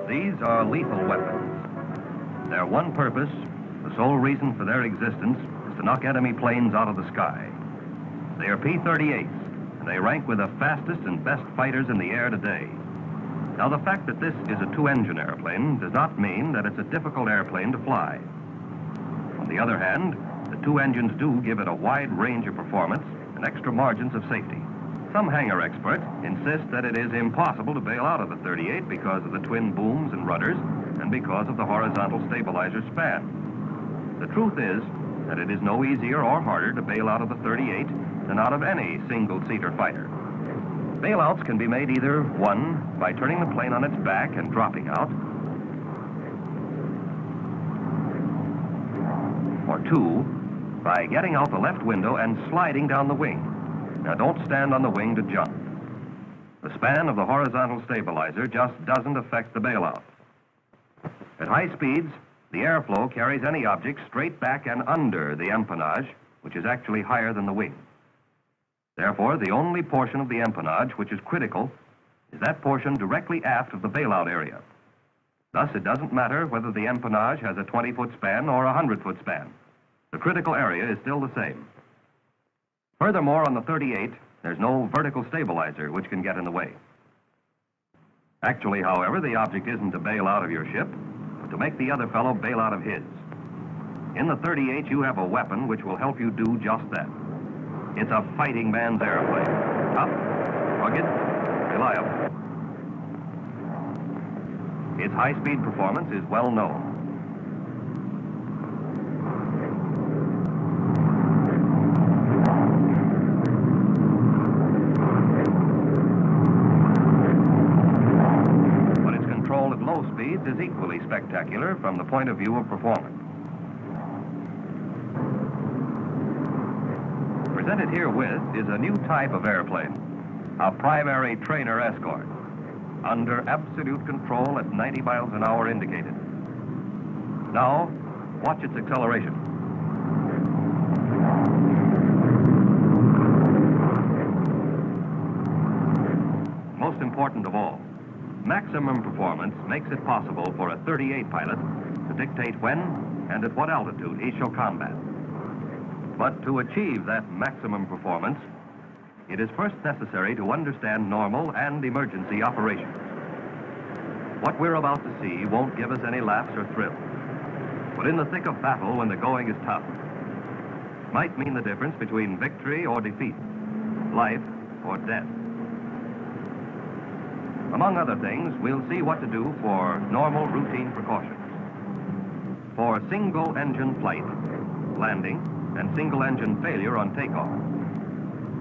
These are lethal weapons. Their one purpose, the sole reason for their existence, is to knock enemy planes out of the sky. They are P-38s, and they rank with the fastest and best fighters in the air today. Now, the fact that this is a two-engine airplane does not mean that it's a difficult airplane to fly. On the other hand, the two engines do give it a wide range of performance and extra margins of safety. Some hangar experts insist that it is impossible to bail out of the 38 because of the twin booms and rudders and because of the horizontal stabilizer span. The truth is that it is no easier or harder to bail out of the 38 than out of any single-seater fighter. Bailouts can be made either, one, by turning the plane on its back and dropping out, or two, by getting out the left window and sliding down the wing. Now, don't stand on the wing to jump. The span of the horizontal stabilizer just doesn't affect the bailout. At high speeds, the airflow carries any object straight back and under the empennage, which is actually higher than the wing. Therefore, the only portion of the empennage which is critical is that portion directly aft of the bailout area. Thus, it doesn't matter whether the empennage has a 20-foot span or a 100-foot span. The critical area is still the same. Furthermore, on the 38, there's no vertical stabilizer which can get in the way. Actually, however, the object isn't to bail out of your ship, but to make the other fellow bail out of his. In the 38, you have a weapon which will help you do just that. It's a fighting man's airplane. Tough, rugged, reliable. Its high-speed performance is well known. But its control at low speeds is equally spectacular from the point of view of performance. Presented herewith is a new type of airplane, a primary trainer escort, under absolute control at 90 miles an hour indicated. Now, watch its acceleration. Most important of all, maximum performance makes it possible for a 38 pilot to dictate when and at what altitude he shall combat. But to achieve that maximum performance, it is first necessary to understand normal and emergency operations. What we're about to see won't give us any laughs or thrills, but in the thick of battle when the going is tough, might mean the difference between victory or defeat, life or death. Among other things, we'll see what to do for normal routine precautions. For single-engine flight, landing, and single-engine failure on takeoff.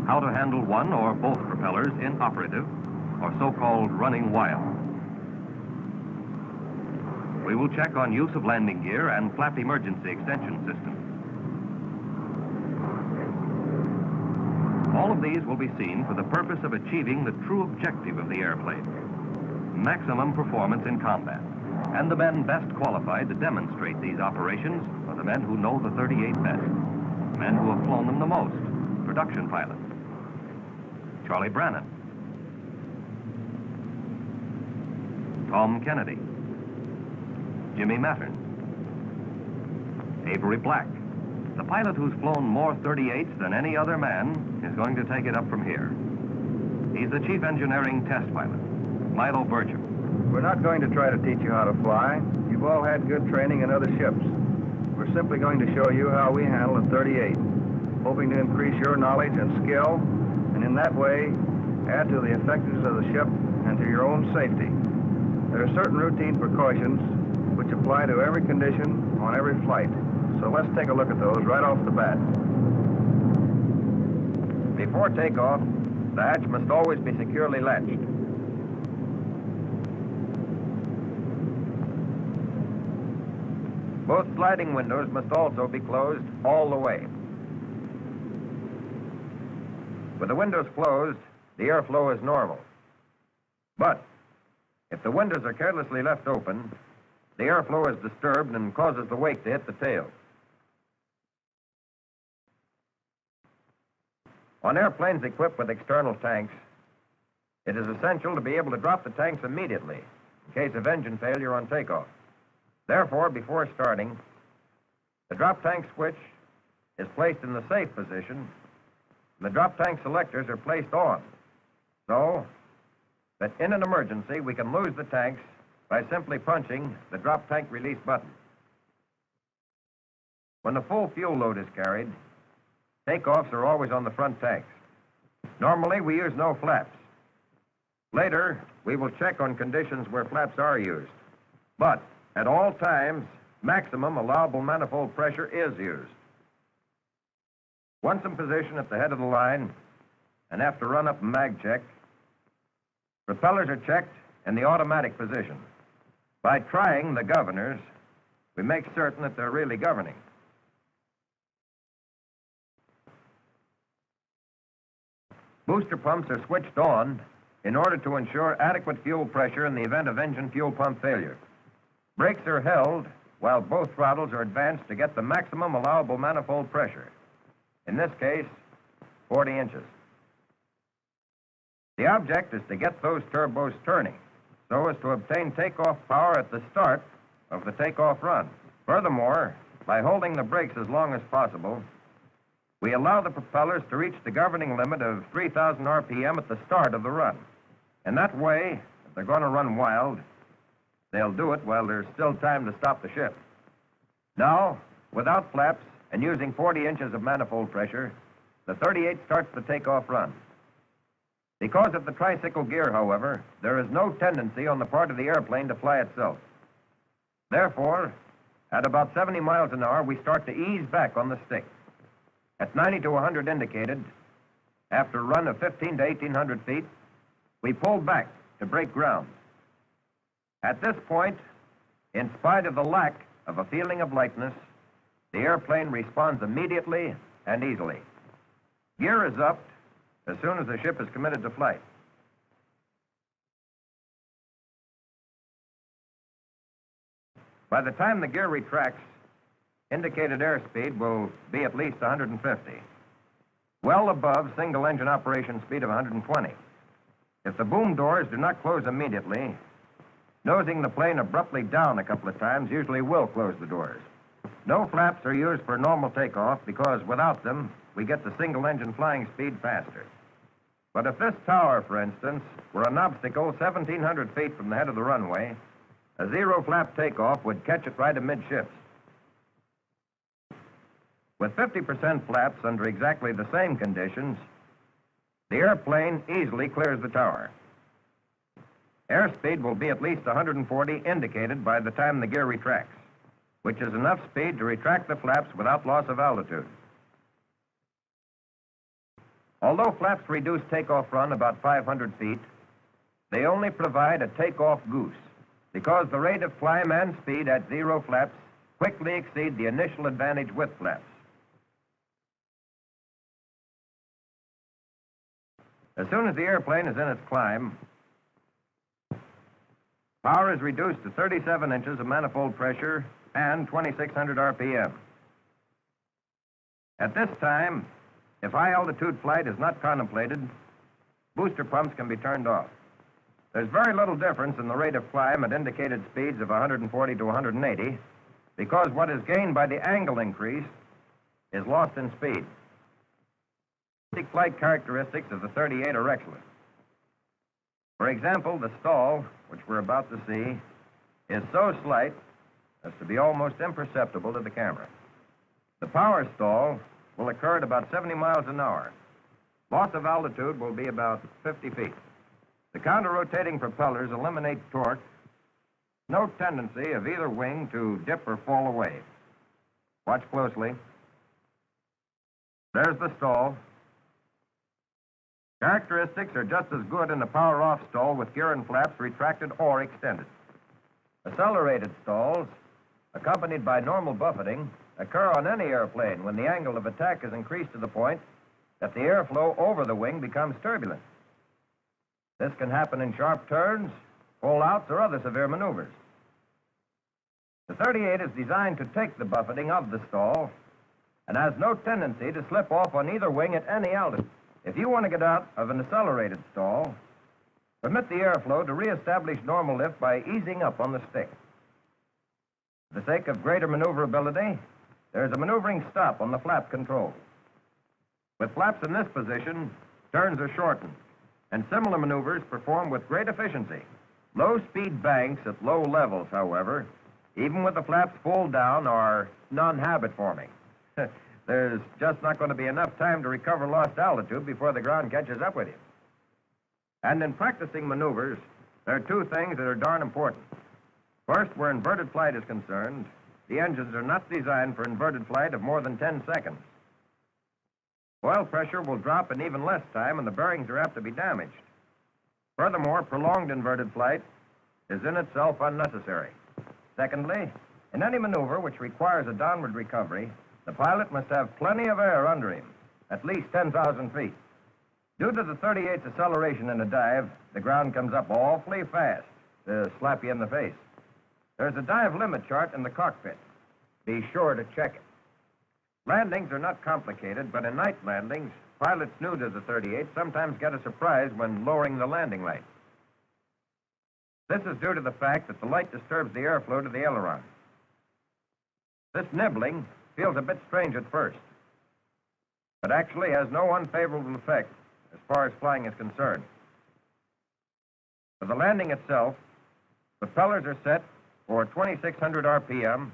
How to handle one or both propellers inoperative, or so-called running wild. We will check on use of landing gear and flap emergency extension systems. All of these will be seen for the purpose of achieving the true objective of the airplane, maximum performance in combat. And the men best qualified to demonstrate these operations are the men who know the 38 best. Men who have flown them the most, production pilots. Charlie Brannan, Tom Kennedy, Jimmy Mattern, Avery Black. The pilot who's flown more 38s than any other man is going to take it up from here. He's the chief engineering test pilot, Milo Burcham. We're not going to try to teach you how to fly. You've all had good training in other ships. We're simply going to show you how we handle a 38, hoping to increase your knowledge and skill, and in that way, add to the effectiveness of the ship and to your own safety. There are certain routine precautions which apply to every condition on every flight. So let's take a look at those right off the bat. Before takeoff, the hatch must always be securely latched. Both sliding windows must also be closed all the way. With the windows closed, the airflow is normal. But if the windows are carelessly left open, the airflow is disturbed and causes the wake to hit the tail. On airplanes equipped with external tanks, it is essential to be able to drop the tanks immediately, in case of engine failure on takeoff. Therefore, before starting, the drop tank switch is placed in the safe position, and the drop tank selectors are placed on, so that in an emergency we can lose the tanks by simply punching the drop tank release button. When the full fuel load is carried, takeoffs are always on the front tanks. Normally, we use no flaps. Later, we will check on conditions where flaps are used. But at all times, maximum allowable manifold pressure is used. Once in position at the head of the line, and after run-up and mag check, propellers are checked in the automatic position. By trying the governors, we make certain that they're really governing. Booster pumps are switched on in order to ensure adequate fuel pressure in the event of engine fuel pump failure. Brakes are held while both throttles are advanced to get the maximum allowable manifold pressure. In this case, 40 inches. The object is to get those turbos turning so as to obtain takeoff power at the start of the takeoff run. Furthermore, by holding the brakes as long as possible, we allow the propellers to reach the governing limit of 3,000 RPM at the start of the run. In that way, if they're going to run wild, they'll do it while there's still time to stop the ship. Now, without flaps and using 40 inches of manifold pressure, the 38 starts the takeoff run. Because of the tricycle gear, however, there is no tendency on the part of the airplane to fly itself. Therefore, at about 70 miles an hour, we start to ease back on the stick. At 90 to 100 indicated, after a run of 15 to 1,800 feet, we pull back to break ground. At this point, in spite of the lack of a feeling of lightness, the airplane responds immediately and easily. Gear is upped as soon as the ship is committed to flight. By the time the gear retracts, indicated airspeed will be at least 150, well above single-engine operation speed of 120. If the boom doors do not close immediately, nosing the plane abruptly down a couple of times usually will close the doors. No flaps are used for normal takeoff because without them, we get the single-engine flying speed faster. But if this tower, for instance, were an obstacle 1,700 feet from the head of the runway, a zero-flap takeoff would catch it right amidships. With 50% flaps under exactly the same conditions, the airplane easily clears the tower. Airspeed will be at least 140 indicated by the time the gear retracts, which is enough speed to retract the flaps without loss of altitude. Although flaps reduce takeoff run about 500 feet, they only provide a takeoff goose because the rate of climb and speed at zero flaps quickly exceed the initial advantage with flaps. As soon as the airplane is in its climb, power is reduced to 37 inches of manifold pressure and 2,600 RPM. At this time, if high-altitude flight is not contemplated, booster pumps can be turned off. There's very little difference in the rate of climb at indicated speeds of 140 to 180 because what is gained by the angle increase is lost in speed. Basic flight characteristics of the 38 are excellent. For example, the stall, which we're about to see, is so slight as to be almost imperceptible to the camera. The power stall will occur at about 70 miles an hour. Loss of altitude will be about 50 feet. The counter-rotating propellers eliminate torque. No tendency of either wing to dip or fall away. Watch closely. There's the stall. Characteristics are just as good in the power-off stall with gear and flaps retracted or extended. Accelerated stalls, accompanied by normal buffeting, occur on any airplane when the angle of attack is increased to the point that the airflow over the wing becomes turbulent. This can happen in sharp turns, pull-outs, or other severe maneuvers. The 38 is designed to take the buffeting of the stall and has no tendency to slip off on either wing at any altitude. If you want to get out of an accelerated stall, Permit the airflow to reestablish normal lift by easing up on the stick. For the sake of greater maneuverability, there's a maneuvering stop on the flap control. With flaps in this position, turns are shortened, and similar maneuvers perform with great efficiency. Low-speed banks at low levels, however, even with the flaps full down, are non-habit forming. There's just not going to be enough time to recover lost altitude before the ground catches up with you. And in practicing maneuvers, there are two things that are darn important. First, where inverted flight is concerned, the engines are not designed for inverted flight of more than 10 seconds. Oil pressure will drop in even less time, and the bearings are apt to be damaged. Furthermore, prolonged inverted flight is in itself unnecessary. Secondly, in any maneuver which requires a downward recovery, the pilot must have plenty of air under him, at least 10,000 feet. Due to the 38's acceleration in a dive, the ground comes up awfully fast to slap you in the face. There's a dive limit chart in the cockpit. Be sure to check it. Landings are not complicated, but in night landings, pilots new to the 38 sometimes get a surprise when lowering the landing light. This is due to the fact that the light disturbs the airflow to the aileron. This nibbling feels a bit strange at first, but actually has no unfavorable effect as far as flying is concerned. For the landing itself, propellers are set for 2,600 RPM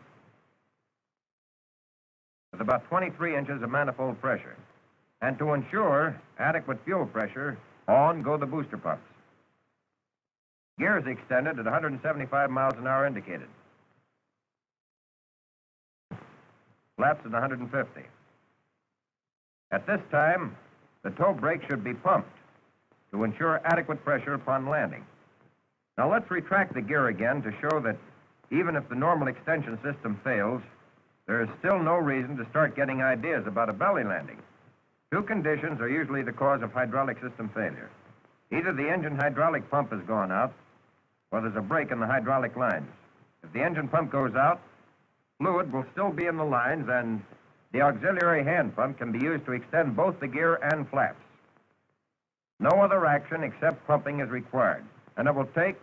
with about 23 inches of manifold pressure. And to ensure adequate fuel pressure, on go the booster pumps. Gears extended at 175 miles an hour indicated. Flaps at 150. At this time, the toe brake should be pumped to ensure adequate pressure upon landing. Now let's retract the gear again to show that even if the normal extension system fails, there is still no reason to start getting ideas about a belly landing. Two conditions are usually the cause of hydraulic system failure. Either the engine hydraulic pump has gone out, or there's a break in the hydraulic lines. If the engine pump goes out, fluid will still be in the lines, and the auxiliary hand pump can be used to extend both the gear and flaps. No other action except pumping is required, and it will take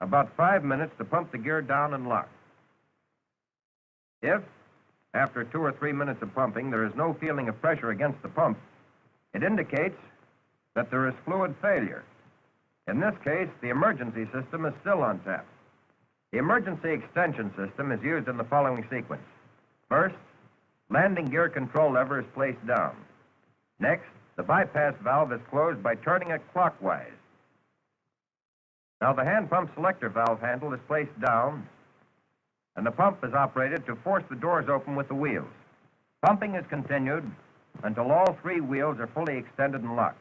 about 5 minutes to pump the gear down and lock. If, after 2 or 3 minutes of pumping, there is no feeling of pressure against the pump, it indicates that there is fluid failure. In this case, the emergency system is still on tap. The emergency extension system is used in the following sequence. First, landing gear control lever is placed down. Next, the bypass valve is closed by turning it clockwise. Now the hand pump selector valve handle is placed down, and the pump is operated to force the doors open with the wheels. Pumping is continued until all 3 wheels are fully extended and locked.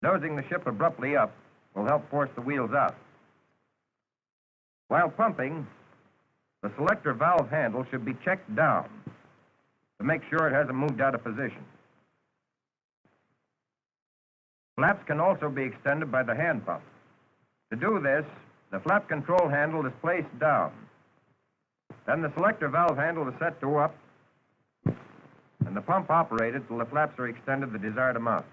Nosing the ship abruptly up will help force the wheels out. While pumping, the selector valve handle should be checked down to make sure it hasn't moved out of position. Flaps can also be extended by the hand pump. To do this, the flap control handle is placed down. Then the selector valve handle is set to up, and the pump operated till the flaps are extended the desired amount.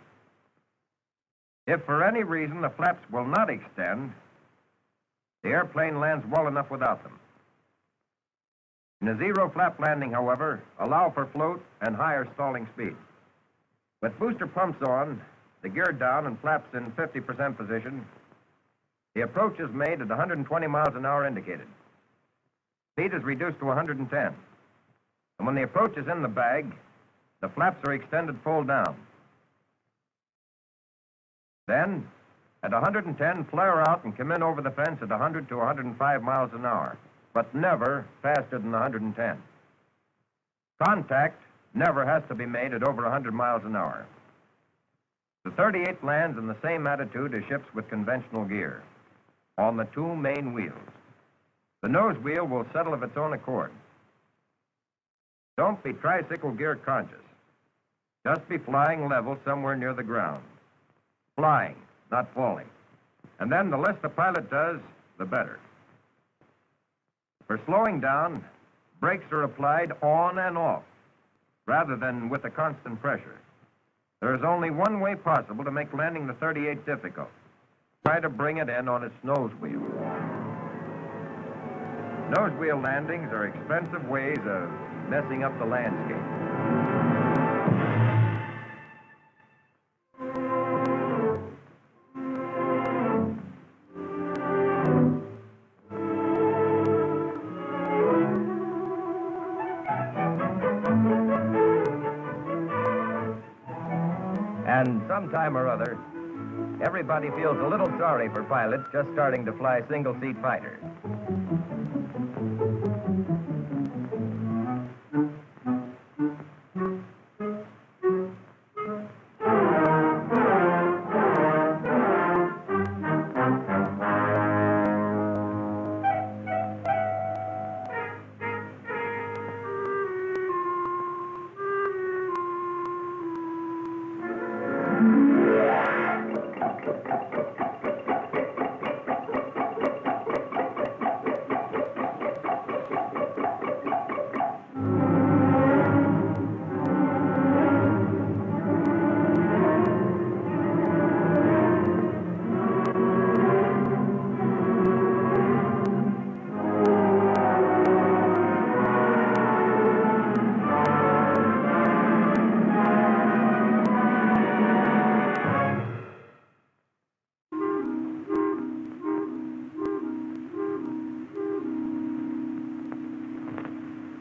If for any reason the flaps will not extend, the airplane lands well enough without them. In a zero flap landing, however, allow for float and higher stalling speed. With booster pumps on, the gear down and flaps in 50% position, the approach is made at 120 miles an hour indicated. Speed is reduced to 110. And when the approach is in the bag, the flaps are extended full down. Then, at 110, flare out and come in over the fence at 100 to 105 miles an hour, but never faster than 110. Contact never has to be made at over 100 miles an hour. The 38 lands in the same attitude as ships with conventional gear, on the 2 main wheels. The nose wheel will settle of its own accord. Don't be tricycle gear conscious. Just be flying level somewhere near the ground. Flying, not falling. And then the less the pilot does, the better. For slowing down, brakes are applied on and off, rather than with a constant pressure. There is only one way possible to make landing the 38 difficult, try to bring it in on its nose wheel. Nose wheel landings are expensive ways of messing up the landscape. And sometime or other, everybody feels a little sorry for pilots just starting to fly single-seat fighters.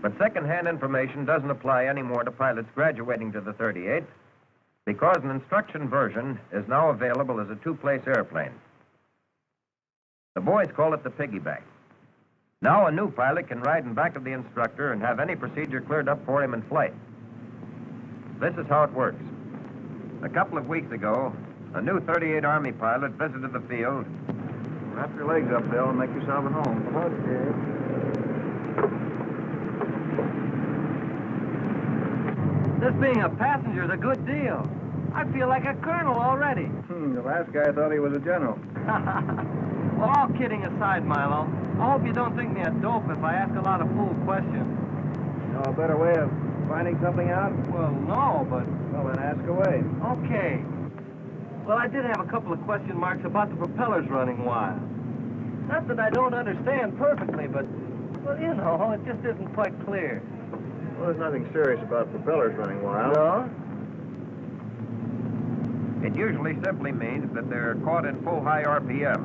But second-hand information doesn't apply anymore to pilots graduating to the 38 because an instruction version is now available as a two-place airplane. The boys call it the piggyback. Now a new pilot can ride in back of the instructor and have any procedure cleared up for him in flight. This is how it works. A couple of weeks ago, a new 38 Army pilot visited the field. Wrap your legs up, Bill, and make yourself at home. Okay. This being a passenger is a good deal. I feel like a colonel already. The last guy thought he was a general. Well, all kidding aside, Milo, I hope you don't think me a dope if I ask a lot of fool questions. You know a better way of finding something out? Well, no, but... Well, then ask away. Okay. Well, I did have a couple of question marks about the propellers running wild. Not that I don't understand perfectly, but, well, you know, it just isn't quite clear. Well, there's nothing serious about propellers running wild. No? It usually simply means that they're caught in full high RPM.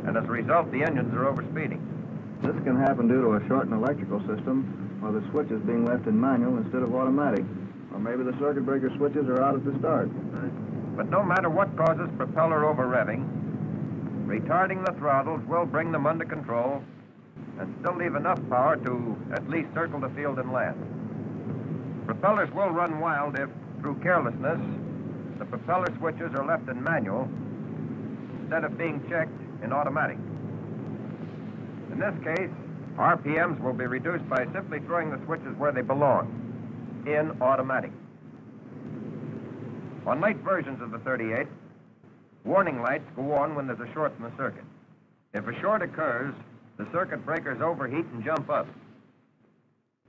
And as a result, the engines are overspeeding. This can happen due to a shortened electrical system, or the switches being left in manual instead of automatic. Or maybe the circuit breaker switches are out at the start. But no matter what causes propeller over-revving, retarding the throttles will bring them under control and still leave enough power to at least circle the field and land. Propellers will run wild if, through carelessness, the propeller switches are left in manual instead of being checked in automatic. In this case, RPMs will be reduced by simply throwing the switches where they belong, in automatic. On late versions of the 38, warning lights go on when there's a short in the circuit. If a short occurs, the circuit breakers overheat and jump up.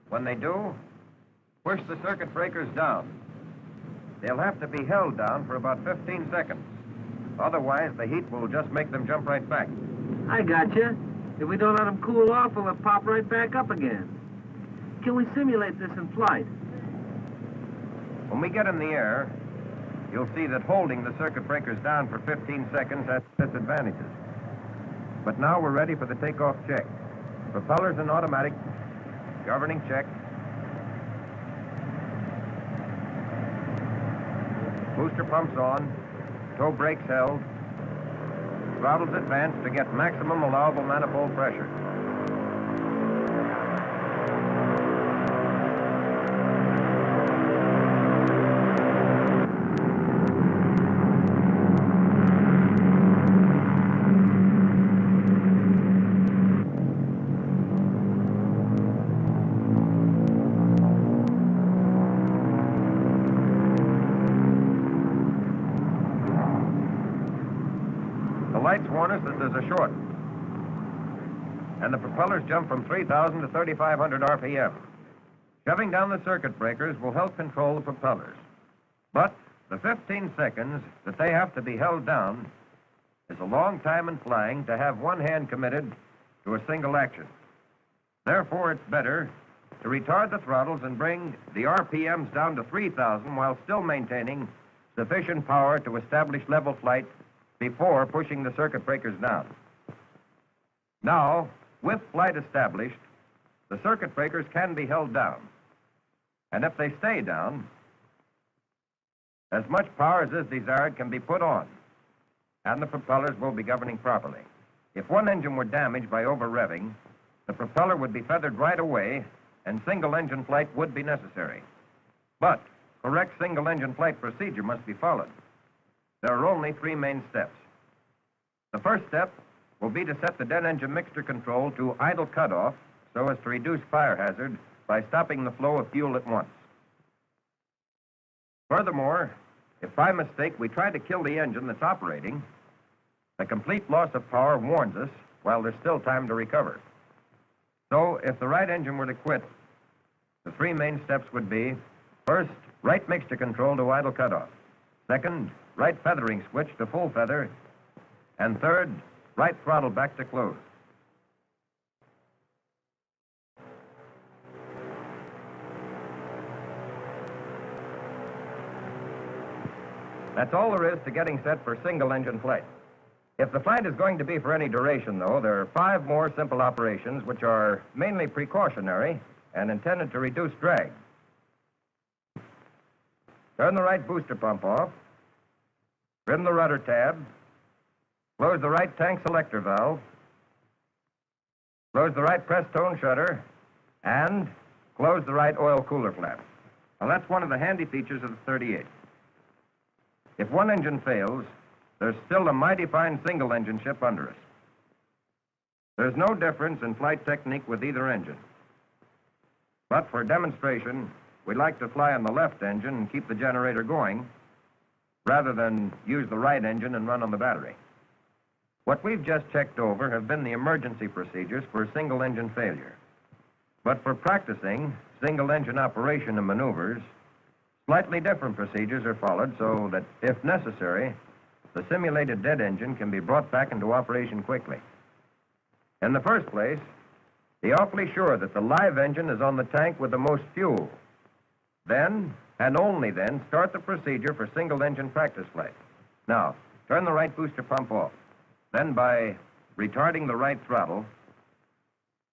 When they do, push the circuit breakers down. They'll have to be held down for about 15 seconds. Otherwise, the heat will just make them jump right back. I gotcha. If we don't let them cool off, will it pop right back up again? Can we simulate this in flight? When we get in the air, you'll see that holding the circuit breakers down for 15 seconds has disadvantages. But now we're ready for the takeoff check. Propellers in automatic, governing check. Booster pumps on, toe brakes held, throttles advanced to get maximum allowable manifold pressure. Lights warn us that there's a short. And the propellers jump from 3,000 to 3,500 RPM. Shoving down the circuit breakers will help control the propellers. But the 15 seconds that they have to be held down is a long time in flying to have one hand committed to a single action. Therefore, it's better to retard the throttles and bring the RPMs down to 3,000 while still maintaining sufficient power to establish level flight before pushing the circuit breakers down. Now, with flight established, the circuit breakers can be held down. And if they stay down, as much power as is desired can be put on, and the propellers will be governing properly. If one engine were damaged by over-revving, the propeller would be feathered right away, and single-engine flight would be necessary. But correct single-engine flight procedure must be followed. There are only three main steps. The first step will be to set the dead engine mixture control to idle cutoff so as to reduce fire hazard by stopping the flow of fuel at once. Furthermore, if by mistake we try to kill the engine that's operating, the complete loss of power warns us while there's still time to recover. So, if the right engine were to quit, the three main steps would be, first, right mixture control to idle cutoff. Second, right feathering switch to full feather. And third, right throttle back to close. That's all there is to getting set for single-engine flight. If the flight is going to be for any duration, though, there are 5 more simple operations which are mainly precautionary and intended to reduce drag. Turn the right booster pump off, trim the rudder tab, close the right tank selector valve, close the right press tone shutter, and close the right oil cooler flap. Now, that's one of the handy features of the 38. If one engine fails, there's still a mighty fine single-engine ship under us. There's no difference in flight technique with either engine. But for demonstration, we'd like to fly on the left engine and keep the generator going, rather than use the right engine and run on the battery. What we've just checked over have been the emergency procedures for single-engine failure. But for practicing single-engine operation and maneuvers, slightly different procedures are followed so that, if necessary, the simulated dead engine can be brought back into operation quickly. In the first place, be awfully sure that the live engine is on the tank with the most fuel. Then, and only then, start the procedure for single-engine practice flight. Now, turn the right booster pump off. Then, by retarding the right throttle,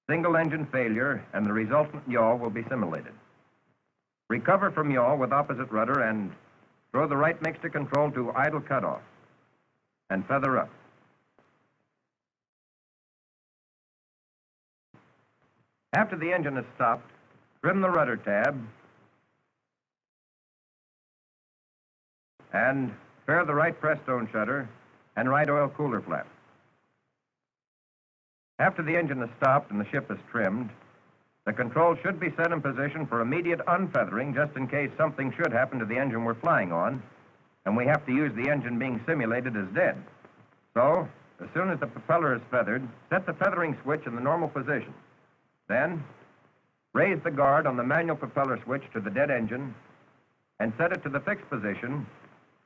single-engine failure and the resultant yaw will be simulated. Recover from yaw with opposite rudder and throw the right mixture control to idle cutoff and feather up. After the engine is stopped, trim the rudder tab and fare the right press stone shutter and right oil cooler flap. After the engine is stopped and the ship is trimmed, the control should be set in position for immediate unfeathering just in case something should happen to the engine we're flying on, and we have to use the engine being simulated as dead. So, as soon as the propeller is feathered, set the feathering switch in the normal position. Then, raise the guard on the manual propeller switch to the dead engine and set it to the fixed position,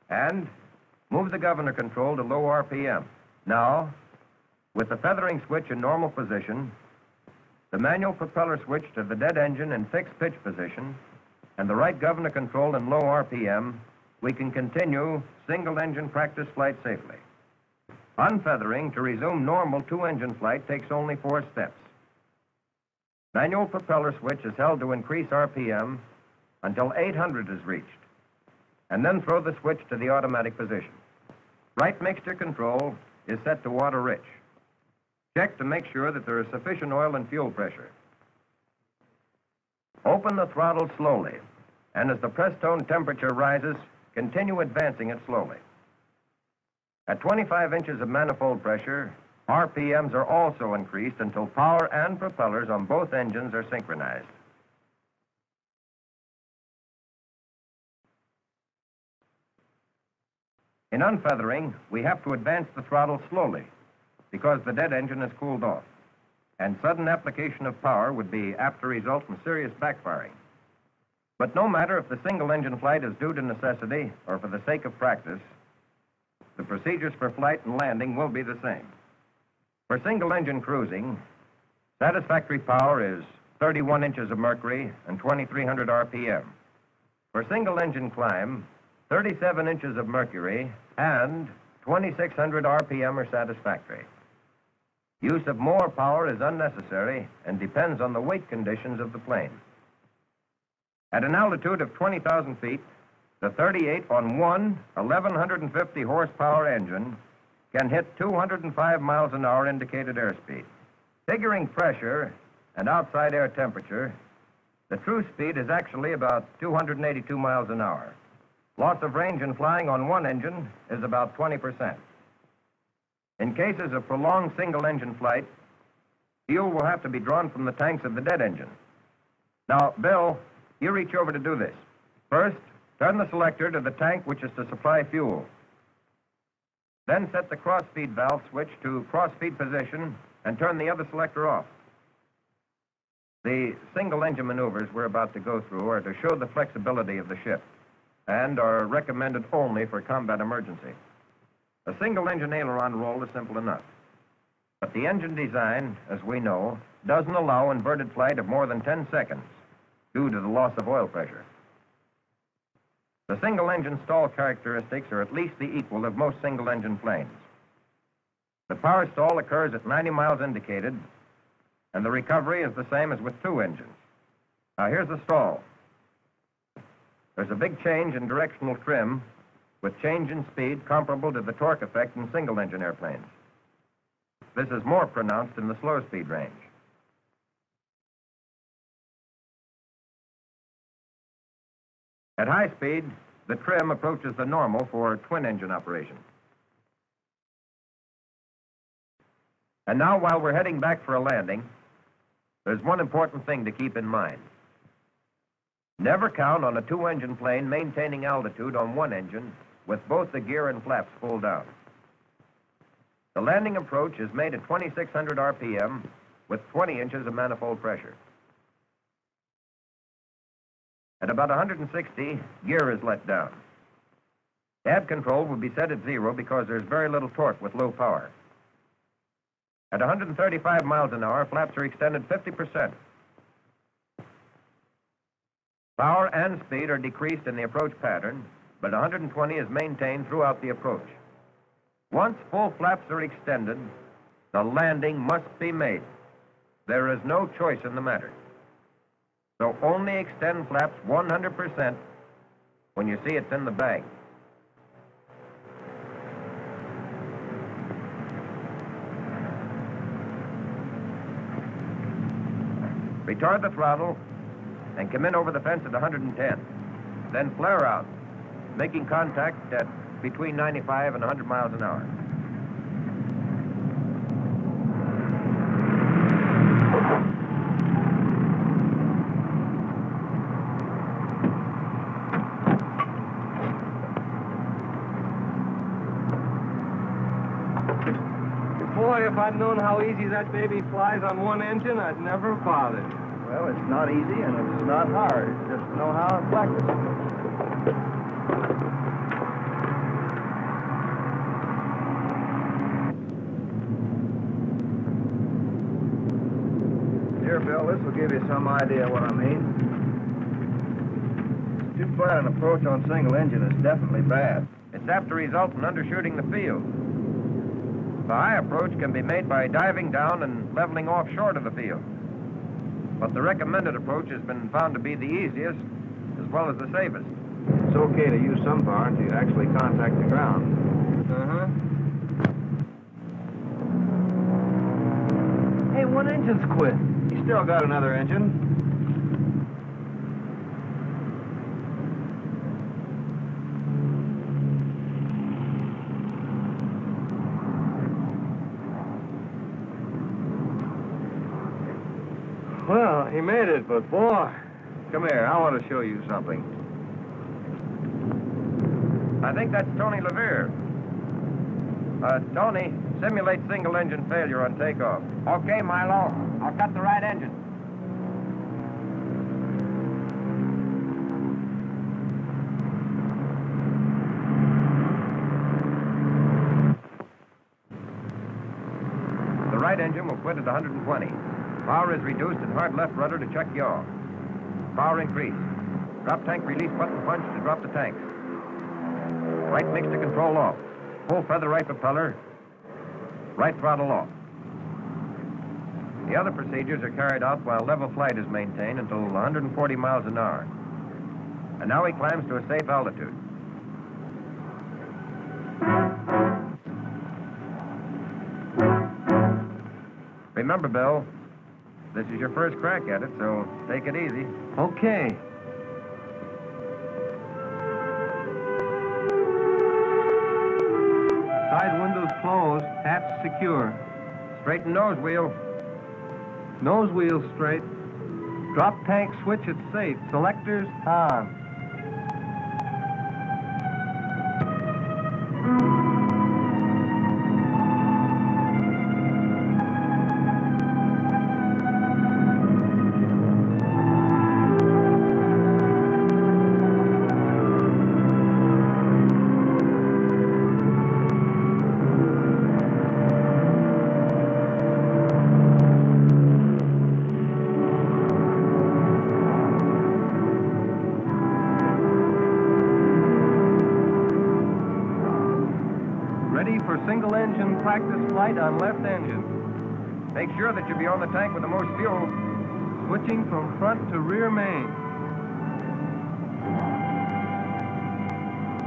and move the governor control to low RPM. Now, with the feathering switch in normal position, the manual propeller switch to the dead engine in fixed pitch position, and the right governor control in low RPM, we can continue single-engine practice flight safely. Unfeathering to resume normal two-engine flight takes only 4 steps. Manual propeller switch is held to increase RPM until 800 is reached, and then throw the switch to the automatic position. Right mixture control is set to water-rich. Check to make sure that there is sufficient oil and fuel pressure. Open the throttle slowly, and as the press tone temperature rises, continue advancing it slowly. At 25 inches of manifold pressure, RPMs are also increased until power and propellers on both engines are synchronized. In unfeathering, we have to advance the throttle slowly because the dead engine is cooled off, and sudden application of power would be apt to result in serious backfiring. But no matter if the single-engine flight is due to necessity or for the sake of practice, the procedures for flight and landing will be the same. For single-engine cruising, satisfactory power is 31 inches of mercury and 2,300 RPM. For single-engine climb, 37 inches of mercury and 2,600 RPM are satisfactory. Use of more power is unnecessary and depends on the weight conditions of the plane. At an altitude of 20,000 feet, the 38 on one 1,150 horsepower engine can hit 205 miles an hour indicated airspeed. Figuring pressure and outside air temperature, the true speed is actually about 282 miles an hour. Loss of range in flying on one engine is about 20%. In cases of prolonged single-engine flight, fuel will have to be drawn from the tanks of the dead engine. Now, Bill, you reach over to do this. First, turn the selector to the tank which is to supply fuel. Then set the cross-feed valve switch to cross-feed position and turn the other selector off. The single-engine maneuvers we're about to go through are to show the flexibility of the ship and are recommended only for combat emergency. A single-engine aileron roll is simple enough. But the engine design, as we know, doesn't allow inverted flight of more than 10 seconds due to the loss of oil pressure. The single-engine stall characteristics are at least the equal of most single-engine planes. The power stall occurs at 90 miles indicated, and the recovery is the same as with two engines. Now, here's the stall. There's a big change in directional trim with change in speed comparable to the torque effect in single-engine airplanes. This is more pronounced in the slow-speed range. At high speed, the trim approaches the normal for twin-engine operation. And now, while we're heading back for a landing, there's one important thing to keep in mind. Never count on a two-engine plane maintaining altitude on one engine with both the gear and flaps pulled down. The landing approach is made at 2,600 RPM with 20 inches of manifold pressure. At about 160, gear is let down. Cab control will be set at 0 because there's very little torque with low power. At 135 miles an hour, flaps are extended 50%. Power and speed are decreased in the approach pattern, but 120 is maintained throughout the approach. Once full flaps are extended, the landing must be made. There is no choice in the matter. So only extend flaps 100% when you see it's in the bag. Retard the throttle and come in over the fence at 110. Then flare out, making contact at between 95 and 100 miles an hour. Boy, if I'd known how easy that baby flies on one engine, I'd never bothered. Well, it's not easy and it's not hard. Just know how to practice. Here, Bill, this will give you some idea what I mean. Too flat an approach on single engine is definitely bad. It's apt to result in undershooting the field. The high approach can be made by diving down and leveling off short of the field. But the recommended approach has been found to be the easiest as well as the safest. It's okay to use some power until you actually contact the ground. Uh-huh. Hey, one engine's quit. You still got another engine. Well, he made it, but boy. Come here, I want to show you something. I think that's Tony Levere. Tony, simulate single-engine failure on takeoff. Okay, Milo. I'll cut the right engine. right engine will quit at 120. Power is reduced and hard left rudder to check yaw. Power increased. Drop tank release button punch to drop the tanks. Right mix to control off. Full feather right propeller. Right throttle off. The other procedures are carried out while level flight is maintained until 140 miles an hour. And now he climbs to a safe altitude. Remember, Bill, this is your first crack at it, so take it easy. Okay. Side windows closed, hatch secure. Straighten nose wheel. Nose wheel straight. Drop tank switch at safe. Selectors on. Ready for single engine practice flight on left engine. Make sure that you be on the tank with the most fuel. Switching from front to rear main.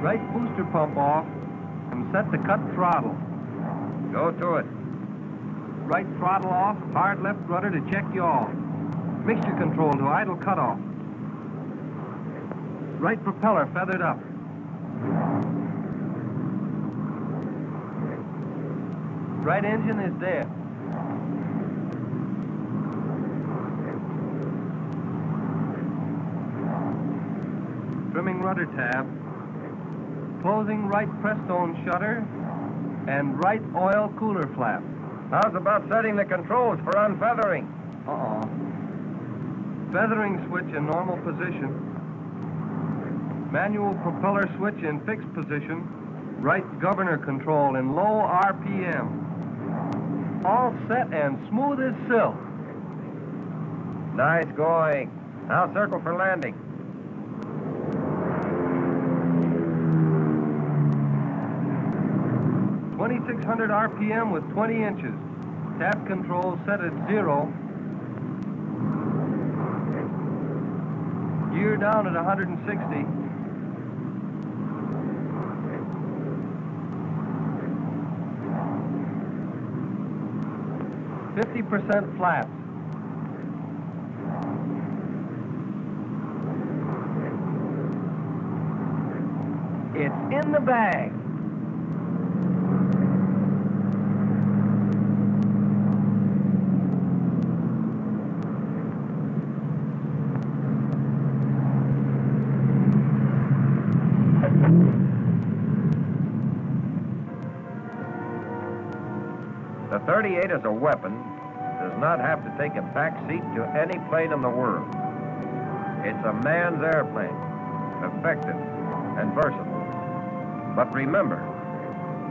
Right booster pump off and set to cut throttle. Go to it. Right throttle off, hard left rudder to check yaw. Mixture control to idle cutoff. Right propeller feathered up. Right engine is dead. Trimming rudder tab. Closing right press-stone shutter and right oil cooler flap. How's about setting the controls for unfeathering? Feathering switch in normal position. Manual propeller switch in fixed position. Right governor control in low RPM. All set and smooth as silk. Nice going. Now circle for landing. .2600 RPM with 20 inches. Tab control set at 0. Gear down at 160. .50% flaps. It's in the bag. The 38 as a weapon does not have to take a back seat to any plane in the world. It's a man's airplane, effective and versatile. But remember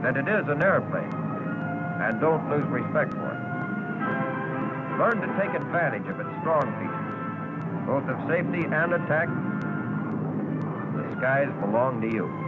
that it is an airplane, and don't lose respect for it. Learn to take advantage of its strong features, both of safety and attack. The skies belong to you.